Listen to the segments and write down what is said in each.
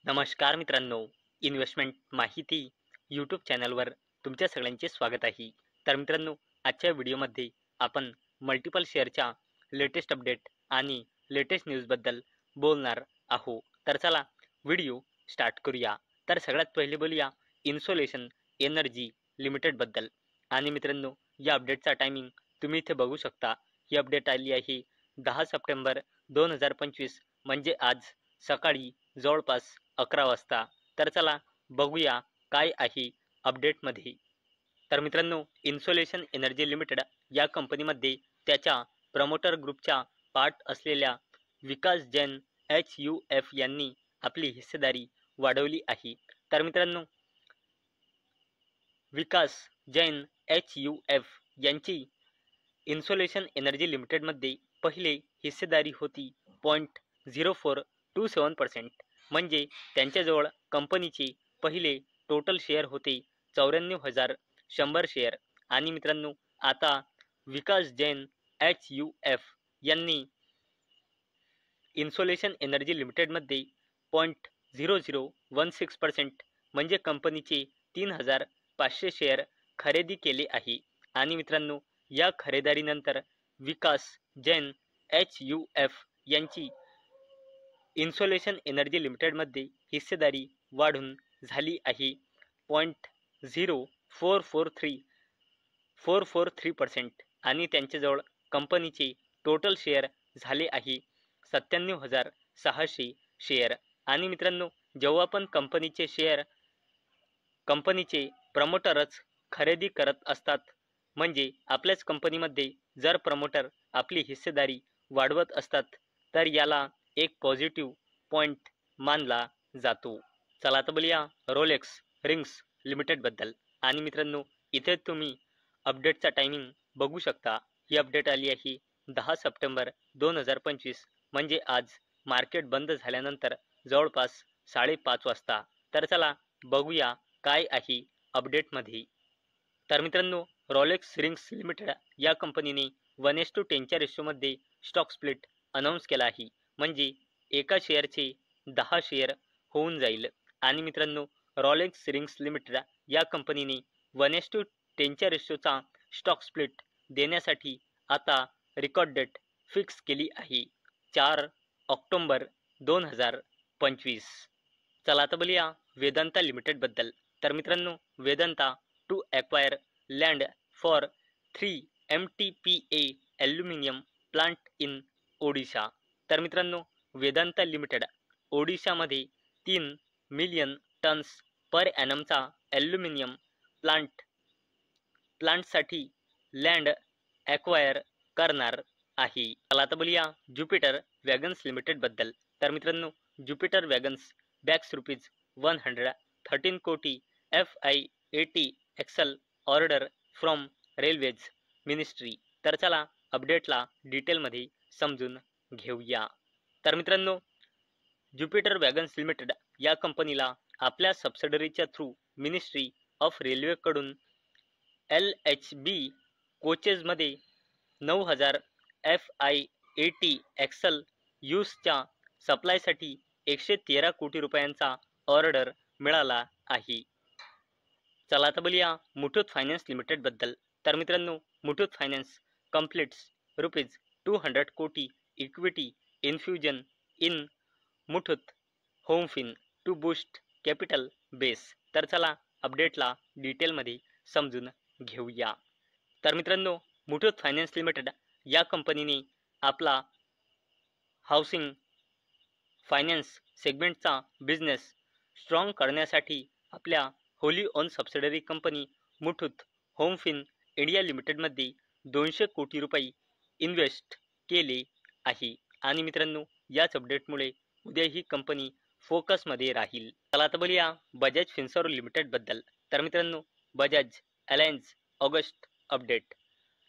नमस्कार मित्रांनो, इन्व्हेस्टमेंट माहिती यूट्यूब चॅनलवर तुमच्या सगळ्यांचे स्वागत आहे. तर मित्रांनो, आजच्या व्हिडिओमध्ये आपण मल्टिपल शेअरच्या लेटेस्ट अपडेट आणि लेटेस्ट न्यूजबद्दल बोलणार आहोत. तर चला व्हिडिओ स्टार्ट करूया. तर सगळ्यात पहिले बोलूया इन्सोलेशन एनर्जी लिमिटेडबद्दल. आणि मित्रांनो, या अपडेटचा टायमिंग तुम्ही इथे बघू शकता. ही अपडेट आली आहे 10 सप्टेंबर 2025 म्हणजे आज सकाळी जवळपास 11 वाजता. तर चला बघूया काय आहे अपडेटमध्ये. तर मित्रांनो, इन्सोलेशन एनर्जी लिमिटेड या कंपनीमध्ये त्याच्या प्रमोटर ग्रुपच्या पार्ट असलेल्या विकास जैन HUF यांनी आपली हिस्सेदारी वाढवली आहे. तर मित्रांनो, विकास जैन HUF यांची इन्सोलेशन एनर्जी लिमिटेडमध्ये पहिले हिस्सेदारी होती 0.0427%. म्हणजे त्यांच्याजवळ कंपनीचे पहिले टोटल शेअर होते 94,100 शेअर. आणि मित्रांनो, आता विकास जैन HUF यांनी इन्सोलेशन एनर्जी लिमिटेडमध्ये 0.0016% म्हणजे कंपनीचे 3,500 शेअर खरेदी केले आहे. आणि मित्रांनो, या खरेदारीनंतर विकास जैन HUF यांची इन्सोलेशन एनर्जी लिमिटेडमध्ये हिस्सेदारी वाढून झाली आहे 0.0443% आणि त्यांच्याजवळ कंपनीचे टोटल शेअर झाले आहे 97,600 शेअर. आणि मित्रांनो, जेव्हा पण कंपनीचे शेअर कंपनीचे प्रमोटरच खरेदी करत असतात, म्हणजे आपल्याच कंपनीमध्ये जर प्रमोटर आपली हिस्सेदारी वाढवत असतात, तर याला एक पॉझिटिव्ह पॉईंट मानला जातो. चला आता बोलूया रोलेक्स रिंग्स लिमिटेडबद्दल. आणि मित्रांनो, इथे तुम्ही अपडेटचा टायमिंग बघू शकता. ही अपडेट आली आहे 10 सप्टेंबर 2025 म्हणजे आज मार्केट बंद झाल्यानंतर जवळपास 5:30 वाजता. तर चला बघूया काय आहे अपडेटमध्ये. तर मित्रांनो, रोलेक्स रिंग्स लिमिटेड या कंपनीने 1:10च्या रेशोमध्ये स्टॉक स्प्लिट अनाऊन्स केला आहे. म्हणजे एका शेअरचे 10 शेअर होऊन जाईल. आणि मित्रांनो, रोलेक्स रिंग्स लिमिटेड या कंपनीने 1:10च्या रेशोचा स्टॉक स्प्लिट देण्यासाठी आता रेकॉर्ड डेट फिक्स केली आहे 4 ऑक्टोबर 2025. चला आता बोलूया वेदांता लिमिटेडबद्दल. तर मित्रांनो, Vedanta to acquire land for 3 MTPA aluminium plant in Odisha. तर मित्रांनो, वेदांता लिमिटेड ओडिशामध्ये 3 मिलियन टन्स पर ॲनमचा ॲल्युमिनियम प्लांटसाठी लँड ॲक्वायर करणार आहे. चला आता बोलूया ज्युपिटर वॅगन्स लिमिटेडबद्दल. तर मित्रांनो, ज्युपिटर वॅगन्स बॅक्स ₹113 कोटी FI80 axle order from railways ministry. तर चला अपडेटला डिटेलमध्ये समजून घेऊया. तर मित्रांनो, ज्युपिटर वॅगन्स लिमिटेड या कंपनीला आपल्या सबसिडरीच्या थ्रू मिनिस्ट्री ऑफ रेल्वेकडून LHB कोचेसमध्ये 9,000 FI80 एक्सल यूजच्या सप्लायसाठी 113 कोटी रुपयांचा ऑर्डर मिळाला आहे. चला आता बोलूया मुठूत फायनान्स लिमिटेडबद्दल. तर मित्रांनो, मुठूत फायनान्स कंप्लीट्स ₹200 कोटी equity infusion in Muthoot Homefin to boost capital base. तर चला अपडेटला डिटेलमध्ये समजून घेऊया. तर मित्रांनो, मुठूत फायनान्स लिमिटेड या कंपनीने आपला हाऊसिंग फायनान्स सेगमेंटचा बिझनेस स्ट्रॉंग करण्यासाठी आपल्या wholly own subsidiary company Muthoot Homefin India लिमिटेडमध्ये 200 कोटी रुपये इन्व्हेस्ट केले आहे. आणि मित्रांनो, याच अपडेटमुळे उद्या ही कंपनी फोकसमध्ये राहील. चला आता बोलूया बजाज फिन्सर्व लिमिटेडबद्दल. तर मित्रांनो, Bajaj alliance August update.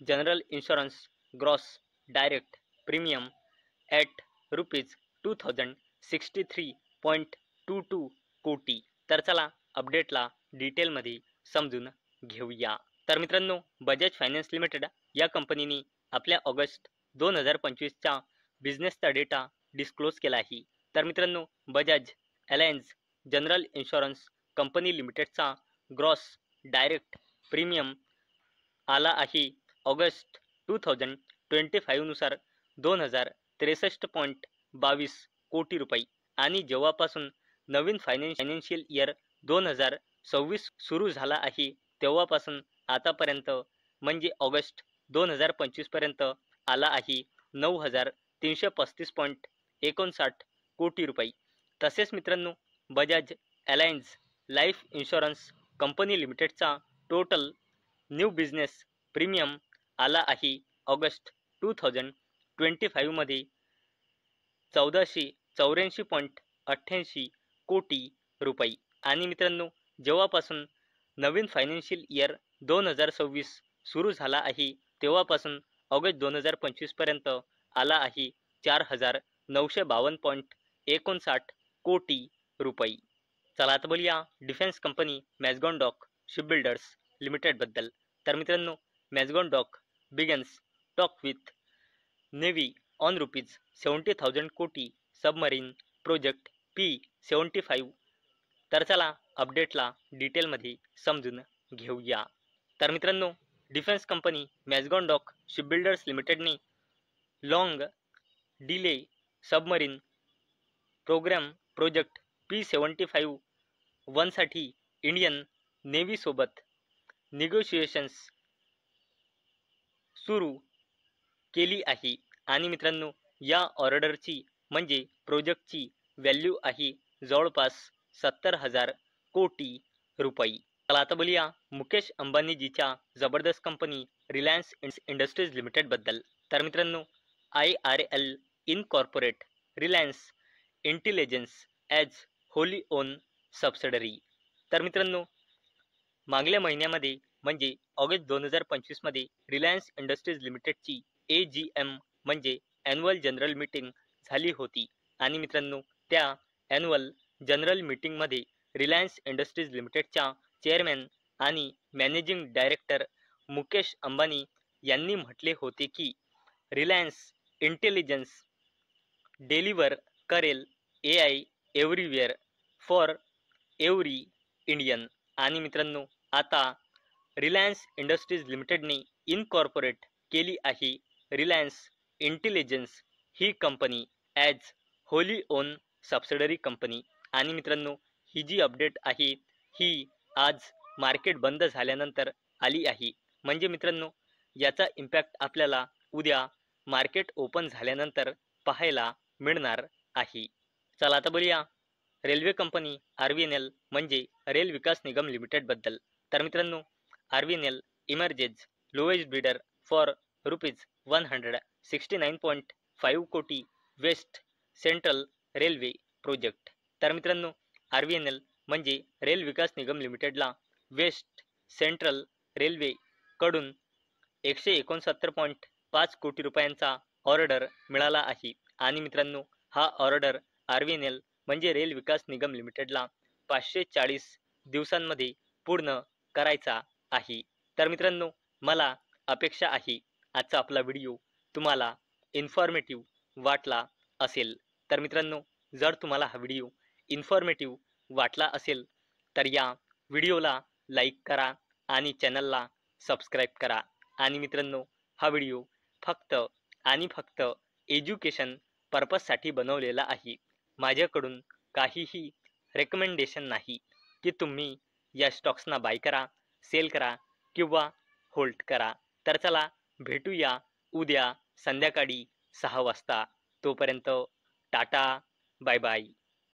General insurance gross direct premium at ₹2063.22 कोटी. तर चला अपडेटला डिटेलमध्ये समजून घेऊया. तर मित्रांनो, बजाज फायनान्स लिमिटेड या कंपनीने आपल्या ऑगस्ट 2025च्या बिझनेसचा डेटा डिस्क्लोज केला आहे. तर मित्रांनो, Bajaj Allianz general insurance company लिमिटेडचा ग्रॉस डायरेक्ट प्रीमियम आला आहे ऑगस्ट 2025 नुसार 2063.22 कोटी रुपये आणि जेव्हापासून नवीन फायनान्शियल इयर 2026 सुरू झाला आहे तेव्हापासून आतापर्यंत म्हणजे ऑगस्ट 2025 पर्यंत आला आहे 9335.59 कोटी रुपये. तसेच मित्रांनो Bajaj Allianz life insurance company लिमिटेडचा टोटल न्यू बिझनेस प्रीमियम आला आहे ऑगस्ट 2025 मध्ये 1484.88 कोटी रुपये आणि मित्रांनो जेव्हापासून नवीन फायनान्शियल इयर 2026 सुरू झाला आहे तेव्हापासून ऑगस्ट 2025 पर्यंत आला आहे 4952.59 कोटी रुपये. चला आता बोलूया defence company Mazagon dock shipbuilders limited बद्दल. तर मित्रांनो Mazagon dock begins talk with navy on ₹70,000 कोटी सबमरीन प्रोजेक्ट P75. तर चला अपडेटला डिटेलमध्ये समजून घेऊया. तर मित्रांनो defence company Mazagon dock shipbuilders लिमिटेडने long delay submarine project P75 साठी इंडियन नेव्हीसोबत निगोशिएशन्स सुरू केली आहे आणि मित्रांनो या ऑर्डरची म्हणजे प्रोजेक्टची व्हॅल्यू आहे जवळपास 70,000 कोटी रुपये. चला आता बोलूया मुकेश अंबानीजीच्या जबरदस्त कंपनी रिलायन्स इंडस्ट्रीज लिमिटेड बद्दल. तर मित्रांनो IRL incorporate Reliance intelligence as Holy own subsidiary. तर मित्रांनो मागल्या महिन्यामध्ये म्हणजे ऑगस्ट 2025 मध्ये रिलायन्स इंडस्ट्रीज लिमिटेडची AGM म्हणजे ॲन्युअल जनरल मीटिंग झाली होती आणि मित्रांनो त्या ॲन्युअल जनरल मीटिंगमध्ये रिलायन्स इंडस्ट्रीज लिमिटेडच्या चेअरमॅन आणि मॅनेजिंग डायरेक्टर मुकेश अंबानी यांनी म्हटले होते की रिलायन्स इंटेलिजन्स डिलिव्हर करेल AI everywhere for every Indian. आणि मित्रांनो आता रिलायन्स इंडस्ट्रीज लिमिटेडने इनकॉर्पोरेट केली आहे रिलायन्स इंटेलिजन्स ही company as Holy own subsidiary company. आणि मित्रांनो ही जी अपडेट आहे ही आज मार्केट बंद झाल्यानंतर आली आहे. म्हणजे मित्रांनो याचा इम्पॅक्ट आपल्याला उद्या मार्केट ओपन झाल्यानंतर पाहायला मिळणार आहे. चला आता बोलूया रेल्वे कंपनी RVNL म्हणजे रेल विकास निगम लिमिटेड बद्दल. तर मित्रांनो RVNL emerges lowest bidder for ₹169.5 कोटी वेस्ट सेंट्रल रेल्वे प्रोजेक्ट. तर मित्रांनो RVNL म्हणजे रेल विकास निगम लिमिटेडला वेस्ट सेंट्रल रेल्वे कडून 169.5 कोटी रुपयांचा ऑर्डर मिळाला आहे आणि मित्रांनो हा ऑर्डर RVNL म्हणजे रेल विकास निगम लिमिटेडला 540 दिवसांमध्ये पूर्ण करायचा आहे. तर मित्रांनो मला अपेक्षा आहे आजचा आपला व्हिडिओ तुम्हाला इन्फॉर्मेटिव्ह वाटला असेल. तर मित्रांनो जर तुम्हाला हा व्हिडिओ इन्फॉर्मेटिव्ह वाटला असेल तर या व्हिडिओला लाईक करा आणि चॅनलला सबस्क्राईब करा. आणि मित्रांनो हा व्हिडिओ फक्त आणि फक्त एज्युकेशन पर्पजसाठी बनवलेला आहे. माझ्याकडून काहीही रेकमेंडेशन नाही की तुम्ही या स्टॉक्सना बाय करा, सेल करा किंवा होल्ड करा. तर चला भेटूया उद्या संध्याकाळी 6 वाजता. तोपर्यंत टाटा, बाय बाय.